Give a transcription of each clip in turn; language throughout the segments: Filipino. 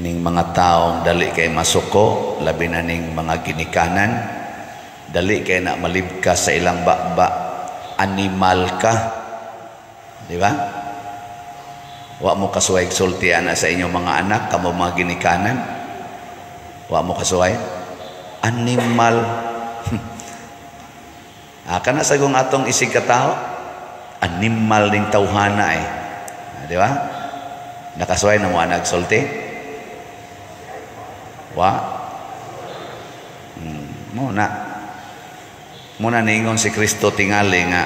ning mga taong dali kay masuko, labi na ning mga ginikanan, dali kay na malibkas sa ilang bakba, animal ka, di ba? Wa mo kasuway sultian sa inyong mga anak, kamo mga ginikanan, wa mo kasuway animal. Kana sa gong atong isig ka tao, animal ning tawhana di ba? Nakasuway na mo anak sulti. Muna ningon si Kristo tingali nga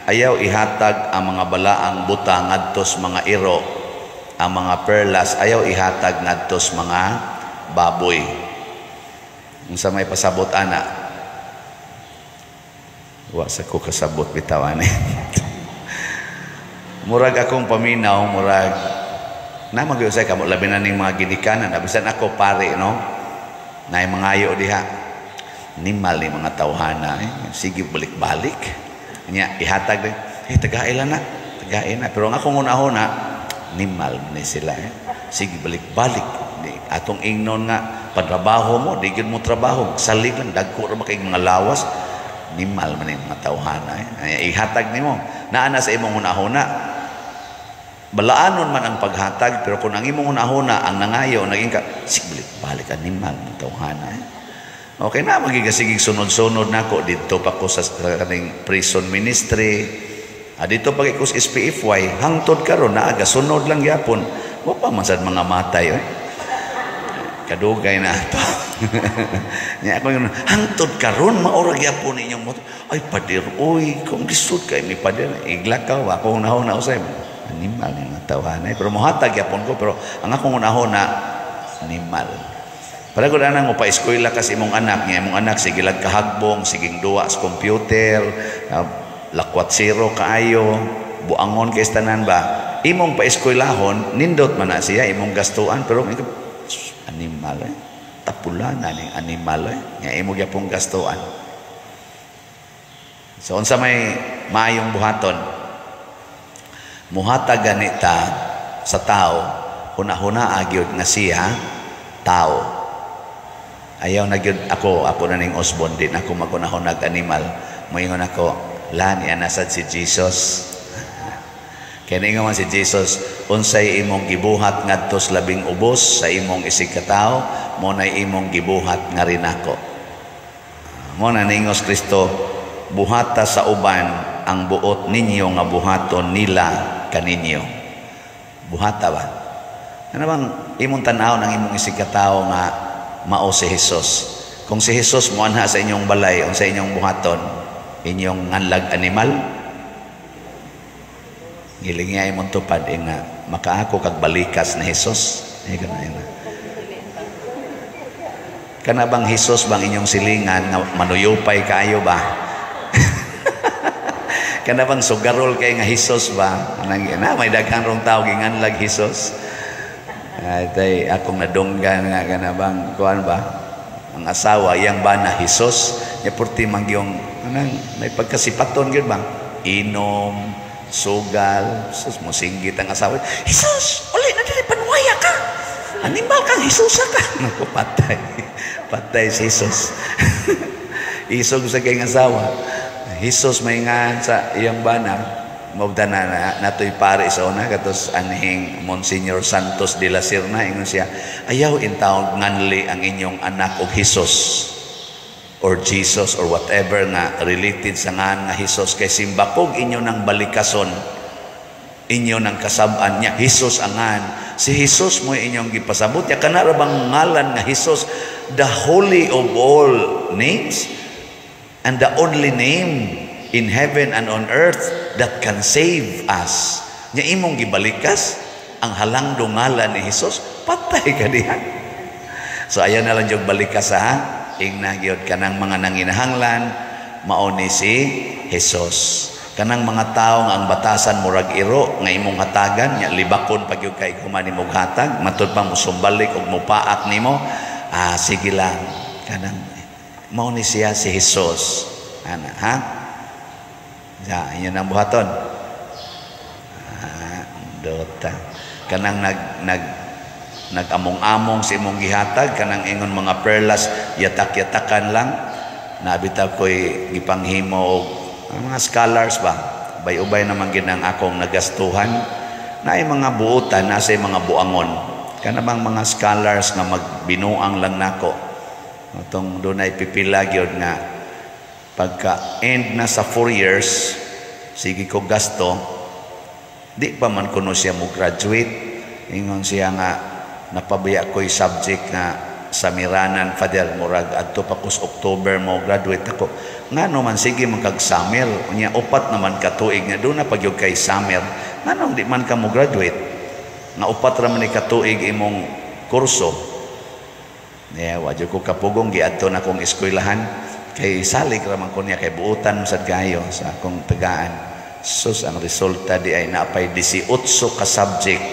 ayaw ihatag ang mga balaang buta ngadtos mga iro, ang mga perlas ayaw ihatag ngadtos mga baboy. Unsa may pasabot ana? Wa sa ko kasabot bitawan murag akong paminaw, murag na mag-usay kamo labi na ning mga ginikanan, abisan ako pare no na mga ayo diha nimal ni mga tawhana sige balik-balik nya ihatag tagailan na pero ang akong una-una nimal ni sila sige balik-balik atong ingnon nga patrabaho mo di gyud mo trabaho salig lang dagko ra kay mga lawas nimal man ni mga tawhana ihatag nimo naa na sa imong una-una. Balaanon man ang paghatag, pero kung ang imong una-una ang nangayo naging ka balik animal ng tawhana okay na magigasigig sunod-sunod nako dito pa ko sa kaning prison ministry dito pag ikus SPFY hangtod karon naaga sunod lang yapon wa pa man sad mga matay kadugay na to nya ako yung hangtod karon maura gyapon inyong moto ay padir oy kung lisod kay mi padir iglakaw ako una-una usay animal ng tawhana pero mohatag yapon ko pero ang akong una-una animal para ko na mo pa eskwela kasi imong anak niya imong anak sige lag kahagbong siging duwa sa computer lakwat zero kaayo buangon kay tanan ba imong pa eskwelahon nindot man na siya imong gastuan pero animal tapulangan ning animal nya imo gyapon gastuan so unsa may maayong buhaton muhatag ganita sa tao huna-huna agyod nga siya tao ayaw na gyud ako na ning Osbon din ako magunahon animal moingon ako lani anasad si Jesus kaya nga man si Jesus unsay imong gibuhat ngadtos labing ubos sa imong isig ka tao mo na imong gibuhat nga rin ako mo na ningos Kristo buhata sa uban ang buot ninyo nga buhaton nila kaninyo buhata ba ano bang imong tanaw ng imong isig ka tao nga mao si Jesus kung si Jesus mo anha sa inyong balay o sa inyong buhaton inyong nganlag animal giling niya imong tupad nga makaako kag balikas na Jesus kana bang Jesus bang inyong silingan nga manuyupay kayo ba kana bang sugarol kay nga Jesus ba na may daghang rong tao ginganlag Jesus tay akong nadunggan nga kana bang kuan ba ang asawa yang ba na Jesus nya porti mangyong may pagkasipaton gyud ba inom sugal sus mo singgit ang asawa Jesus uli na dili panuwaya ka animal kang Jesus ka naku patay si Jesus isog sa kay asawa Jesus may nga sa iyang bana mawda na natoy pare sa una katos anhing Monsignor Santos de la Serna ingon siya ayaw intaw nganli ang inyong anak og Jesus or Jesus or whatever nga related sa nga Jesus kay simbakog inyo nang balikason inyo nang kasab-an niya Jesus angan si Jesus mo inyong gipasabot ya kana ra bang ngalan nga Jesus the holy of all names and the only name in heaven and on earth that can save us nya imong gibalikas ang halangdong ngalan ni Jesus patay ka diha so ayan na lang yung balikas ingna gyud kanang mga nanginahanglan mao ni si Jesus kanang mga tao nga ang batasan murag iro nga imong hatagan nya libakon pag yung kay kumani mong hatag matud pa mo sumbalik og mupaak nimo sige lang kanang mao ni siya si Jesus ana ha inyo nang buhaton dota kanang Nag-among-among si imong gihatag kanang ingon mga perlas yatak-yatakan lang. Nabitaw ko'y gipanghimo og mga scholars ba. Bay-ubay naman ginang akong nagastuhan. Naay mga buutan, nasa mga buangon. Kanamang mga scholars nga magbinuang lang nako. Itong doon ay pipila gyud nga pagka end na sa 4 years, sige ko gasto, di pa man kuno siya mo graduate. Ingon siya nga napabaya ko'y subject nga sa Miranan, Father, murag adto pa kus October mo graduate ako. Nga naman sige magkag-summer, unya upat naman ka tuig nga doon na pagyog kay summer. Nga naman di man ka mo graduate. Nga upat ra man ni ka tuig imong kurso. Wadyo ko kapugong giadto na kong eskwelahan kay salig ra man ko niya kay buutan sad kayo sa akong tagaan. Sus ang resulta di ay naapay 18 ka subject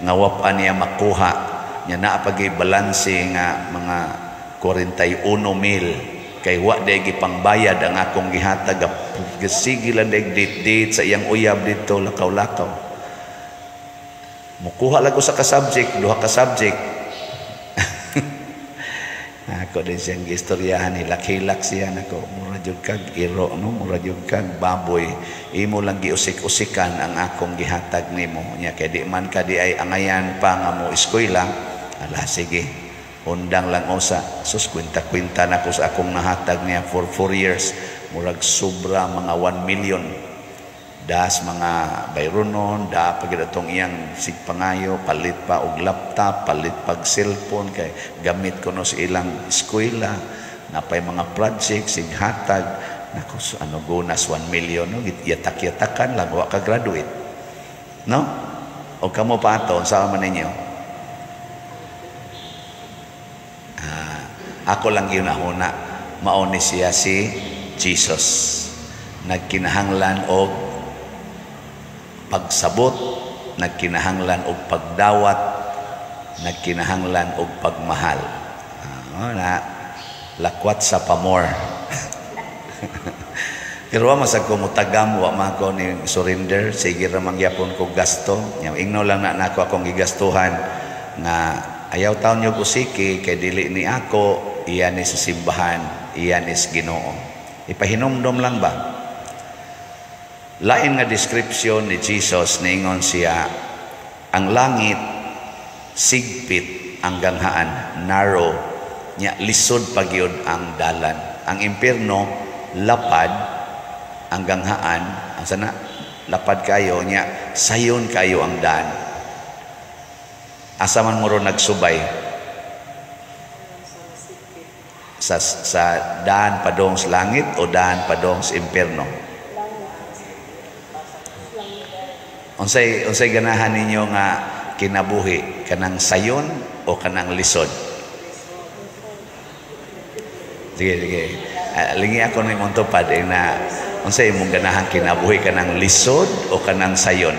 nga wapan niya makuha nya naapagay balanse nga mga 41,000 kay wa day gipangbayad ang akong gihatag gasigilan day date sa iyang uyab dito lakaw-lakaw. Mukuha lang ko sa ka subject, 2 ka subject. Ako din siyang gistoryahan, hilak-hilak siya nako. Mura jud kag iro, no? Mura jud kag baboy. Imo lang giusik-usikan ang akong gihatag nimo. Nya kay di man ka di ay angayan pa nga mo eskwela. Ala sige. Undang lang usa. Sus kwenta-kwenta nako sa akong nahatag niya for 4 years. Murag sobra mga 1 million. Das mga bayronon, da pagid atong iyang sigpangayo, palit pa og laptop, palit pag cellphone kay gamit ko no sa ilang eskwela, napay mga project sig hatag nako ano gunas 1 million no yatak-yatakan lang wa ka graduate. No? O kamo pa ato sa man ninyo. Ako lang yun ahuna mao ni siya si Jesus. Nagkinahanglan og pagsabot, nagkinahanglan og pagdawat, nagkinahanglan og pagmahal. Na lakwat sa pamor. Pero wa masag ko mutagam, wa man ko ni surrender, sige ra mangyapon ko gasto. Ingno lang na nako akong gigastuhan nga ayaw taon niyo usiki kay dili ni ako, iyan is simbahan, iyan is Ginoo. Ipahinumdom lang ba? Lain nga description ni Jesus ningon siya, ang langit sigpit ang ganghaan, narrow, nya lisod pagyud ang dalan. Ang impierno lapad ang ganghaan, ang sana lapad kayo nya sayon kayo ang daan. Asa man mo ro nagsubay sa daan padong sa langit o daan padong sa impierno? Unsay ganahan ninyo nga kinabuhi, kanang sayon o kanang lisod? Sige. Lingi ako ni mong tupad na unsay imong ganahan kinabuhi, kanang lisod o kanang sayon?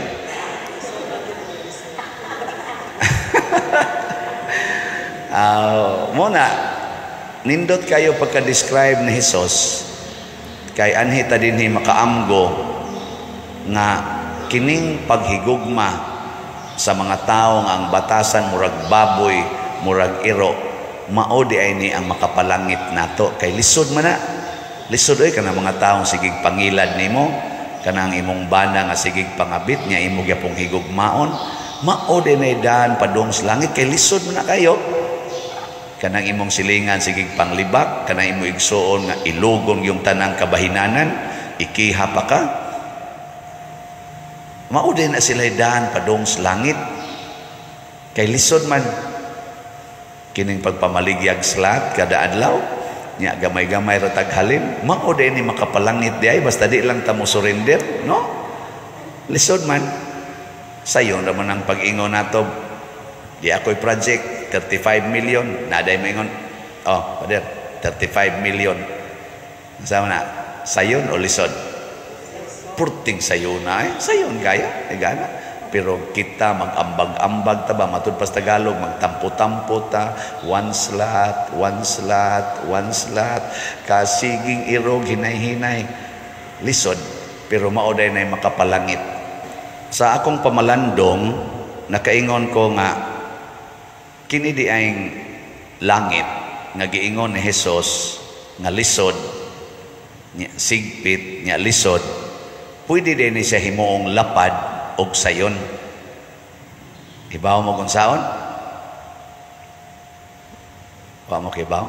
Muna, nindot kayo pagka-describe ni Jesus kay anhi ta dinhi makaamgo nga kining paghigugma sa mga taong ang batasan murag baboy, murag iro, mao di ay ni ang makapalangit nato kay lisod man na. Lisod ay kanang mga taong sigig pangilad nimo, kanang imong bana nga sigig pangabit nya imo gyapong higugmaon, mao di nay daan padong sa langit kay lisod man na kayo. Kanang imong silingan sigig panglibak, kanang imong igsuon nga ilugon yung tanang kabahinanan, ikiha pa ka. Mao din na sila daan padong sa langit kay lisod man kining pagpamaligyag slat kada adlaw nya gamay-gamay ra taghalin, mao din ni makapalangit di ay basta di lang ta mo surrender, no? Lisod man sayon naman ang pag-ingon nato di ako'y project 35 million naday maingon Father 35 million sama na sayon o lisod? Purting sayon na sayon kaya gana. Pero kita mag-ambag-ambag ta ba matud pas Tagalog, magtampo-tampo ta, one slot kasiging irog hinay-hinay lisod pero mao day nay makapalangit. Sa akong pamalandong nakaingon ko nga kini di aing langit nga giingon ni Hesus nga lisod nya sigpit nya lisod, pwede din siya himuong lapad og sayon. Ibaw mo kung saon? Wa mo kibaw?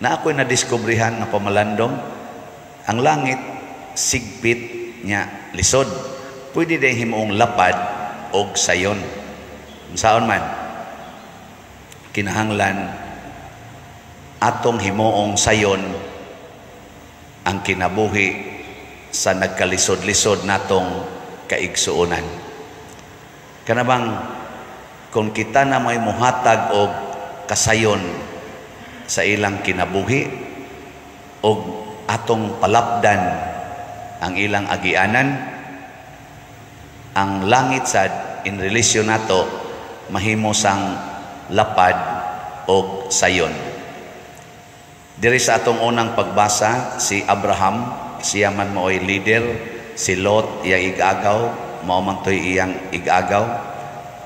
Na ako'y nadiskubrihan na pamalandong ang langit sigpit nya lisod, pwede din himuong lapad og sayon. Saon man? Kinahanglan atong himuong sayon ang kinabuhi sa nagkalisod-lisod natong kaigsuonan. Kanabang kung kita na may muhatag og kasayon sa ilang kinabuhi og atong palapdan ang ilang agianan, ang langit sad in relasyon nato mahimo sang lapad og sayon. Diri sa atong unang pagbasa, si Abraham, siya man mo'y leader, si Lot, iyang igagaw, mao man to'y iyang igagaw.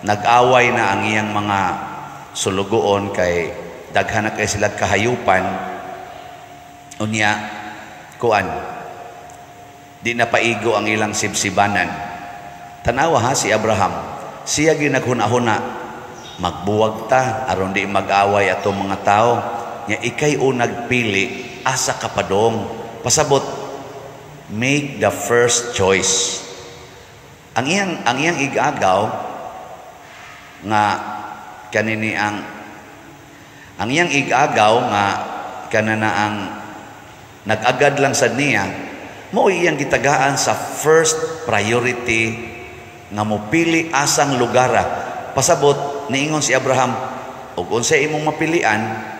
Nag-away na ang iyang mga sulugoon kay daghan na kay sila kahayupan. Unya, kuan, di na paigo ang ilang sibsibanan. Tanawa ha, si Abraham, siya ginaghuna-huna, magbuwag ta, aron di mag-away atong mga tao, nya ikay unag pili asa kapadong pasabot, make the first choice. Ang iyang igagaw nga kanini ang iyang igagaw nga kanana ang nag-agad lang sad niya, mo iyang gitagaan sa first priority nga mopili asang lugara. Pasabot niingon si Abraham, ug unsay imong mapilian,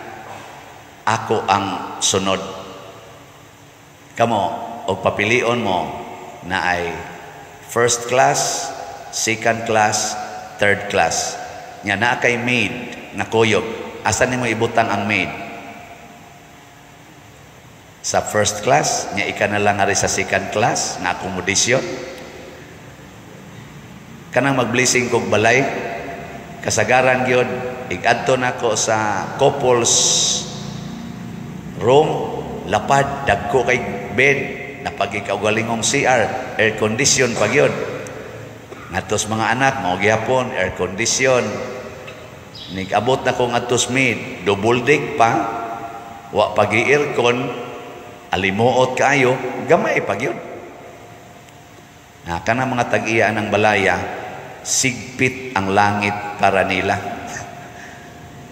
ako ang sunod. Kamo, o papilion mo na ay first class, second class, third class. Nya na kay maid na kuyog. Asa nimo ibutang ang maid? Sa first class, nya ika na lang ari sa second class na akomodasyon. Kanang mag-blessing kog balay, kasagaran gyud igadto nako sa couples room, lapad, dagko kay bed, napagikaugalingong CR, air condition pag yun. Ngatos mga anak, mga gihapon, air condition. Nag-abot na ko ngatos maid, double deck pa, wa pag-i-aircon, alimuot kayo, gamay pag yun. Kanang mga tag-iya ng balaya, sigpit ang langit para nila.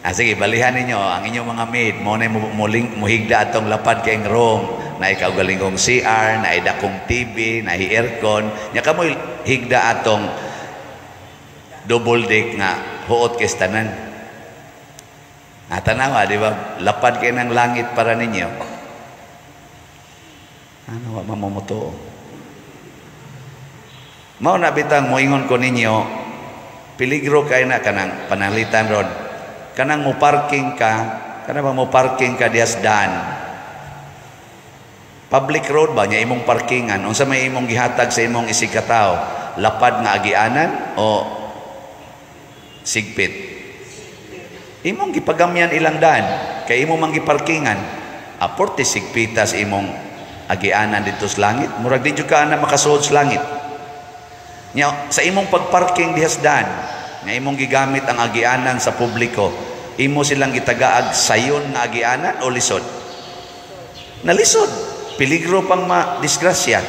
Sige, balihan ninyo ang inyong mga maid, mo na muhigda atong lapad kayong room, na ikaugalingong CR, na idakong TV, na aircon, nya kamoy higda atong double deck nga huot kay tanan. Tanawa, di ba? Lapad kayo ng langit para ninyo. Ano wa mamomoto? Mao na bitang moingon ko ninyo, piligro kayo na kanang panalitan ron. Kanang mo parking ka, kanang mo parking ka dias daan. Public road ba nya imong parkingan? Unsa may imong gihatag sa imong isigkatawo? Lapad nga agianan o sigpit? Imong gipagamyan ilang daan kay imong mang giparkingan. Aporte sigpitas imong agianan dito sa langit. Murag di jud ka na makasuod sa langit. Nya sa imong pagparking dias daan, nga imong gigamit ang agianan sa publiko, imo silang gitagaag sayon nga agianan o lisod? Nalisod. Peligro pang madisgrasya.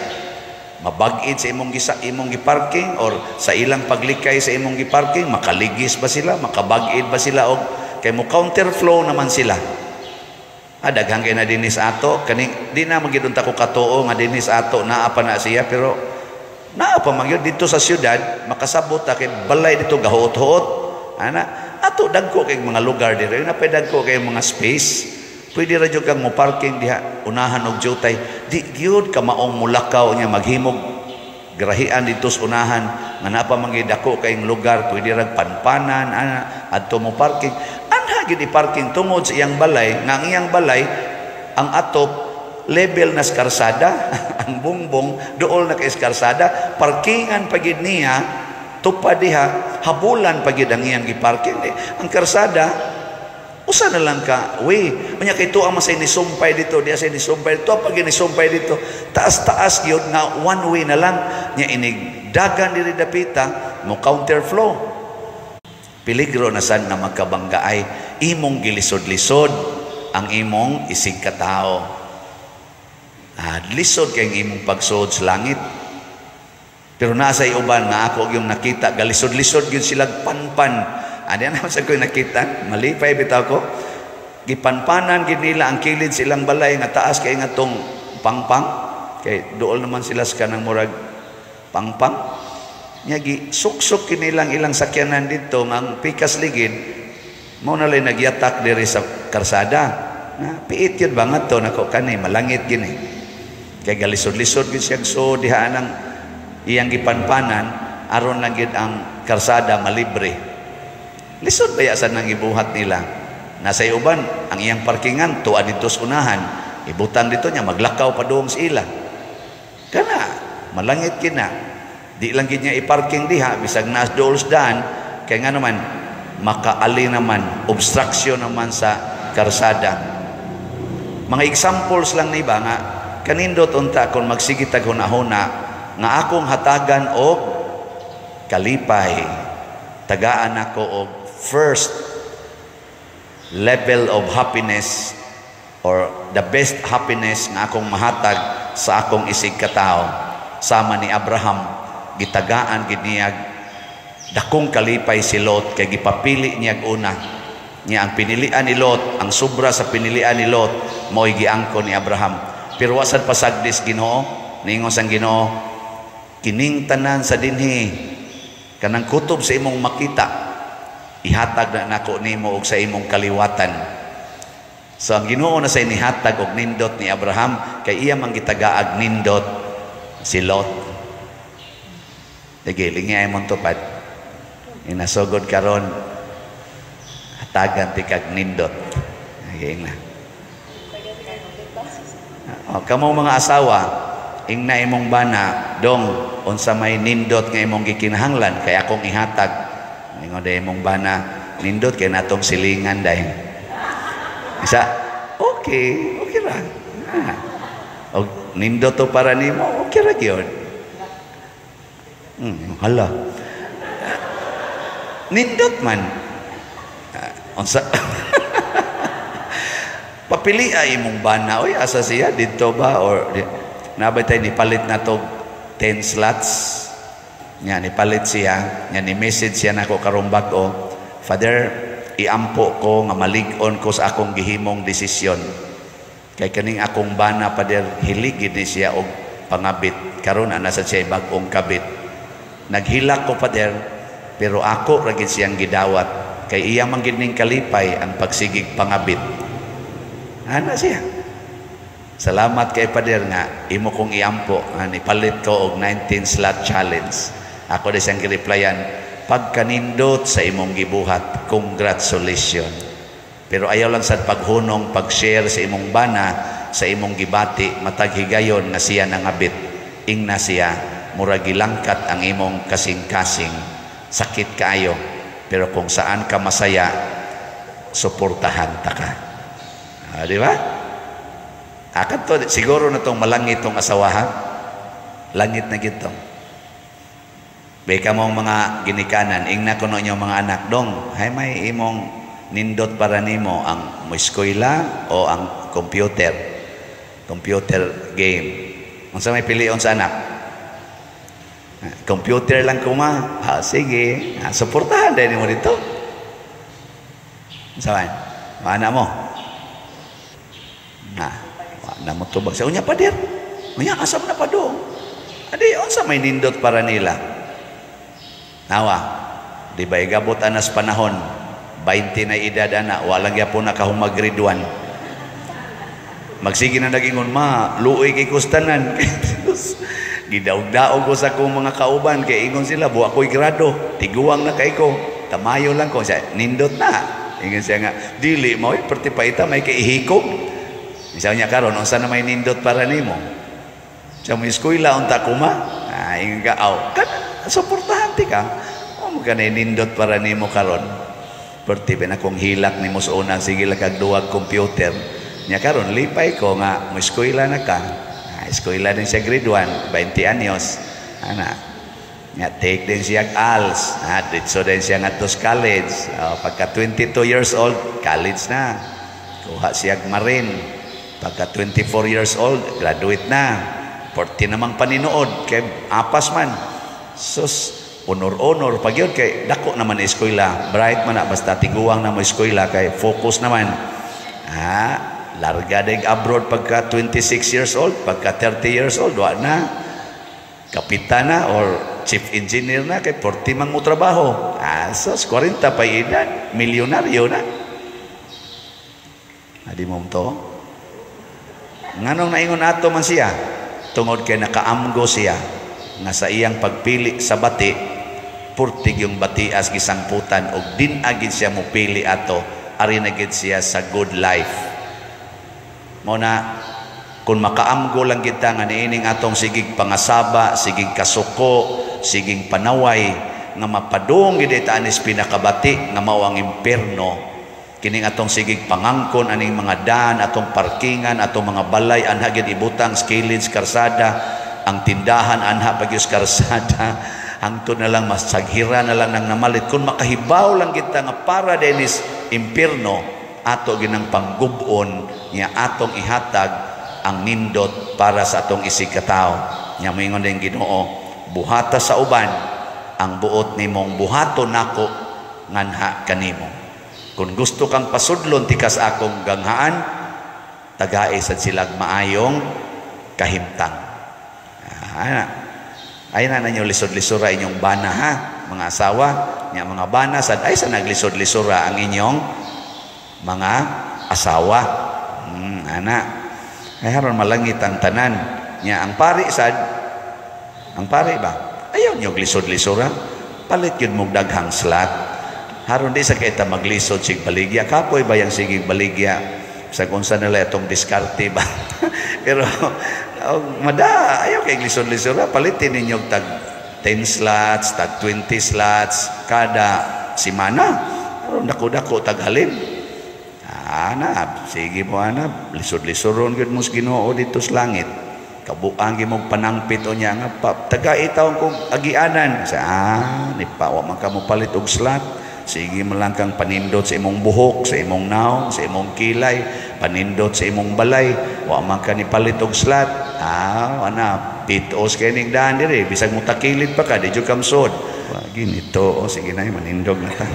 Mabag-id sa imong giparking or sa ilang paglikay sa imong giparking, makaligis ba sila, makabag-id ba sila, o kay mo counterflow naman sila. Daghang kay na dinis ato, kani di na magidunta ko katuo nga dinis ato naa pa na siya, pero naa pa magyud dito sa syudad, makasabot ta kay balay dito gahuot-huot. Ato dagko kay mga lugar diri, na dagko kay mga space. Pwede ra jud kang mo parking diha unahan og jutay. Di gyud ka maong mulakaw nya maghimog grahian dito sa unahan nga napa mangidako kay lugar, pwede ra panpanan adto mo parking. Anha gid i-parking tungod sa iyang balay, nga ang iyang balay ang atop level na karsada, ang bungbong dool na kay karsada, parkingan pagid niya tupad diha, habulan pagid ang iyang giparking. Ang karsada, usa na lang ka, unya kay tuwa masay ni sumpay dito, di asay ni sumpay dito, pag ni sumpay dito, taas-taas gyud nga one way na lang, nya inig dagan diri dapita, mo counterflow. Peligro na sad na magkabangga ay imong gilisod-lisod ang imong isig katao. Lisod kay imong pagsuod sa langit. Pero nasa uban nga ako yung nakita, galisod-lisod yun sila panpan. Ano naman sa ko nakita, malipay bitaw ko. Gipanpanan ginila ang kilid silang balay nga taas kay nga tong pangpang. Kay dool naman sila sa kanang murag pangpang. Nya gi suksok kinilang ilang sakyanan dito nga ang pikas ligid mao na lay nagyatak diri sa karsada. Na piit yun ba nga to nako kanay malangit gini. Kay galisod-lisod gid siya so diha nang iyang gipanpanan aron lang gid ang karsada malibre. Lisod ba sa nang ibuhat nila? Nasa uban ang iyang parkingan tuwa dito sa unahan, ibutang dito niya maglakaw pa doong sa ila. Kana malangit kina. Di lang gid niya iparking diha bisag nas dols daan kay nga naman makaali naman obstruction naman sa karsada. Mga examples lang ni ba nga kanindot unta kung magsigitag hunahuna nga akong hatagan og kalipay, tagaan ako og first level of happiness or the best happiness nga akong mahatag sa akong isig katao. Sama ni Abraham gitagaan gid niya dakong kalipay si Lot kay gipapili niya una niya ang pinilian ni Lot, ang sobra sa pinilian ni Lot mo'y giangko ni Abraham. Pero wasad pasagdis Ginoo, ningon sang Ginoo, kining tanan sa dinhi kanang kutob sa imong makita, ihatag na nako nimo og sa imong kaliwatan. So ang Ginoo na sa inihatag og nindot ni Abraham kay iya man gitagaag nindot si Lot. Sige, lingay mong tupad. Inasugod karon hatagan ti kag nindot. Ayun na. Kamo mga asawa, ingna imong bana, dong, unsa may nindot nga imong gikinahanglan, kaya akong ihatag. Ingon day imong bana, nindot kay natong silingan day. Isa, okay ra. Og nindot to para nimo, okay ra gyud. Hala. Nindot man. Unsa papili ay imong bana, oy asa siya dito ba or nabay tay nipalit na to 10 slots nya nipalit siya nya ni message siya nako karong bag-o, Father, iampo ko nga malig-on ko sa akong gihimong desisyon kay kaning akong bana Father hiligid ni siya og pangabit karon ana sa siya bag-ong kabit. Naghilak ko Father pero ako ra gid siyang gidawat kay iya man gid ning kalipay ang pagsigig pangabit. Ana siya. Salamat kay Pader nga imo kong iampo ipalit ko og 19 slot challenge. Ako di siyang gireplyan, pagkanindot sa imong gibuhat, congratulations. Pero ayaw lang sad paghunong, pag-share sa imong bana, sa imong gibati, matag higayon nga siya nangabit. Ingna siya, murag gilangkat ang imong kasing-kasing. Sakit kaayo. Pero kung saan ka masaya, suportahan ta ka. Di ba? Akan to, siguro na itong malangit itong asawahan. Langit na gito. Beka mong mga ginikanan, ingna ko yung mga anak, dong, hay may imong nindot para nimo ang eskwela o ang computer game. Kung sa may pilion sa anak, computer lang kuma, sige, suportahan din mo dito. Saan? Mana mo? Na mo tubag sa unya Pader. Unya asam na pa doon. Adi unsa may nindot para nila. Nawa, di ba igabot anas panahon 20 na edad ana, walang gyapon nakahumag grade 1. Magsige na nagingon ma, luoy kay kustanan. Gidaog-daog ko sa kong mga kauban kay ingon sila buwa ko'y grado, tiguang na kay ko. Tamayo lang ko siya, nindot na. Ingon siya nga, dili mo perti paita may kaihikog. Isaw niya karon unsa na may nindot para nimo? Sa mo eskwela unta kuma? Ingon ka aw, kan suportahan estudyante ka, mo ka na inindot para nimo karon. Perti ba na kung hilak ni mo sa una, sige lang kagduwag computer. Nya karon lipay ko nga, mo eskwela na ka. Eskwela din siya grade 1, 20 anyos. Ana, nya take din siya ALS. Ditso din siya nga to college. Pagka 22 years old, college na. Kuha siya Marine. Pagka 24 years old, graduate na. 40 namang paninood, kay apas man. Sus, honor-honor. Pag yun, kay dako naman na eskwela. Bright man na, basta tiguang na mo eskwela, kay focus naman. Larga dig abroad pagka 26 years old, pagka 30 years old, wa na. Kapitan na or chief engineer na, kay 40 mang mo trabaho. Sus, 40 pa edad, milyonaryo na. Adi mo to? Nganong naingon ato man siya? Tungod kay nakaamgo siya nga sa iyang pagpili sa bati, purtig yung batias gisangputan og din agid siya mo pili ato, ari na gid siya sa good life. Mo na kung makaamgo lang kita nga niining atong sigig pangasaba, sigig kasuko, sigig panaway nga mapadung gid ita anis pinakabati nga mao ang impierno. Kining atong sigig pangangkon aning mga daan, atong parkingan, atong mga balay anha gid ibutang skillage karsada, ang tindahan anha pagyus karsada, hangtod na lang masaghira na lang nang namalit. Kung makahibaw lang kita nga para denis impierno, ato ginang panggubon nya atong ihatag ang nindot para sa atong isikataw. Nya moingon din Ginoo, buhata sa uban ang buot nimong buhaton nako nganha kanimo. Kung gusto kang pasudlon tikas akong ganghaan, tagay sa silag maayong kahimtang. Ay na ninyo lisod-lisura inyong bana ha, mga asawa, niya mga bana sad ay sa naglisod-lisura ang inyong mga asawa. Ana. Ay haron malangit ang tanan. Niya ang pari sad, ang pari ba? Ayaw niyo lisod-lisura. Palit yun mong daghang slat. Haron di sa kita maglisod sig baligya, kapoy ba yang sige baligya sa kung saan nila itong diskarte ba. Pero mada ayaw kay lisod-lisod, palitin ninyo tag 10 slots, tag 20 slots kada simana. Haron dako-dako tag halin. Sige mo lisod-lisoron gud mo sa Ginoo dito sa langit. Kabuang gimong panangpit o niya nga taga itaw kong agianan sa ni pa wa man ka mo palit og slot. Sige mo lang kang panindot sa imong buhok, sa imong naong, sa imong kilay, panindot sa imong balay, wa man ka ni palit og slat. Pitos kay ning daan diri, bisag mo takilid pa ka, di jud kamsod. Ginito, sige na manindog na ta.